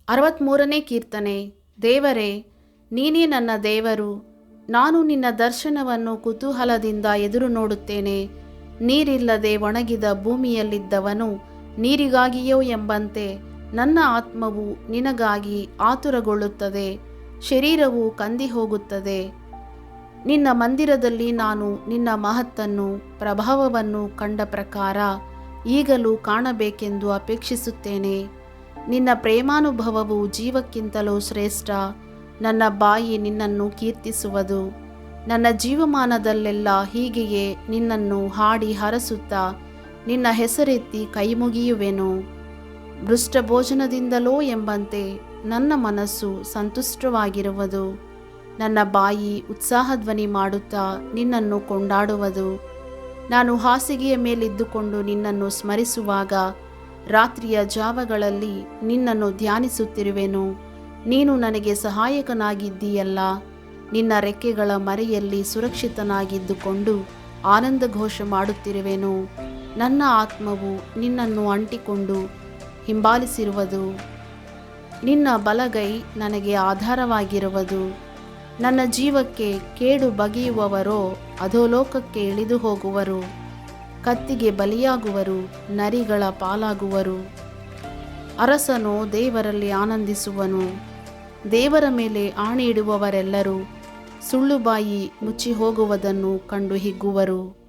63ನೇ ಕೀರ್ತನೆ. ದೇವರೇ, ನೀನೇ ನನ್ನ ದೇವರು. ನಾನು ನಿನ್ನ ದರ್ಶನವನ್ನು ಕುತೂಹಲದಿಂದ ಎದುರು ನೋಡುತ್ತೇನೆ. ನೀರಿಲ್ಲದೆ ಒಣಗಿದ ಭೂಮಿಯಲ್ಲಿದ್ದವನು ನೀರಿಗಾಗಿಯೋ ಎಂಬಂತೆ ನನ್ನ ಆತ್ಮವು ನಿನಗಾಗಿ ಆತುರಗೊಳ್ಳುತ್ತದೆ. ಶರೀರವು ಕಂದಿ ಹೋಗುತ್ತದೆ. ನಿನ್ನ ಮಂದಿರದಲ್ಲಿ ನಾನು ನಿನ್ನ ಮಹತ್ತನ್ನು ಪ್ರಭಾವವನ್ನು ಕಂಡ ಪ್ರಕಾರ ಈಗಲೂ ಕಾಣಬೇಕೆಂದು ಅಪೇಕ್ಷಿಸುತ್ತೇನೆ. ನಿನ್ನ ಪ್ರೇಮಾನುಭವವು ಜೀವಕ್ಕಿಂತಲೂ ಶ್ರೇಷ್ಠ. ನನ್ನ ಬಾಯಿ ನಿನ್ನನ್ನು ಕೀರ್ತಿಸುವುದು. ನನ್ನ ಜೀವಮಾನದಲ್ಲೆಲ್ಲ ಹೀಗೆಯೇ ನಿನ್ನನ್ನು ಹಾಡಿ ಹರಸುತ್ತಾ ನಿನ್ನ ಹೆಸರೆತ್ತಿ ಕೈಮುಗಿಯುವೆನು. ಭೃಷ್ಟಭೋಜನದಿಂದಲೋ ಎಂಬಂತೆ ನನ್ನ ಮನಸ್ಸು ಸಂತುಷ್ಟವಾಗಿರುವುದು. ನನ್ನ ಬಾಯಿ ಉತ್ಸಾಹಧ್ವನಿ ಮಾಡುತ್ತಾ ನಿನ್ನನ್ನು ಕೊಂಡಾಡುವುದು. ನಾನು ಹಾಸಿಗೆಯ ಮೇಲಿದ್ದುಕೊಂಡು ನಿನ್ನನ್ನು ಸ್ಮರಿಸುವಾಗ ರಾತ್ರಿಯ ಜಾವಗಳಲ್ಲಿ ನಿನ್ನನ್ನು ಧ್ಯಾನಿಸುತ್ತಿರುವೆನು. ನೀನು ನನಗೆ ಸಹಾಯಕನಾಗಿದ್ದೀಯಲ್ಲ. ನಿನ್ನ ರೆಕ್ಕೆಗಳ ಮರೆಯಲ್ಲಿ ಸುರಕ್ಷಿತನಾಗಿದ್ದುಕೊಂಡು ಆನಂದಘೋಷ ಮಾಡುತ್ತಿರುವೆನು. ನನ್ನ ಆತ್ಮವು ನಿನ್ನನ್ನು ಅಂಟಿಕೊಂಡು ಹಿಂಬಾಲಿಸಿರುವುದು. ನಿನ್ನ ಬಲಗೈ ನನಗೆ ಆಧಾರವಾಗಿರುವುದು. ನನ್ನ ಜೀವಕ್ಕೆ ಕೇಡು ಬಗೆಯುವವರೋ ಅಧೋಲೋಕಕ್ಕೆ ಇಳಿದು ಹೋಗುವರು. ಕತ್ತಿಗೆ ಬಲಿಯಾಗುವರು, ನರಿಗಳ ಪಾಲಾಗುವರು. ಅರಸನು ದೇವರಲ್ಲಿ ಆನಂದಿಸುವನು. ದೇವರ ಮೇಲೆ ಆಣೆ ಇಡುವವರೆಲ್ಲರೂ ಸುಳ್ಳುಬಾಯಿ ಮುಚ್ಚಿ ಹೋಗುವುದನ್ನು ಕಂಡು ಹಿಗ್ಗುವರು.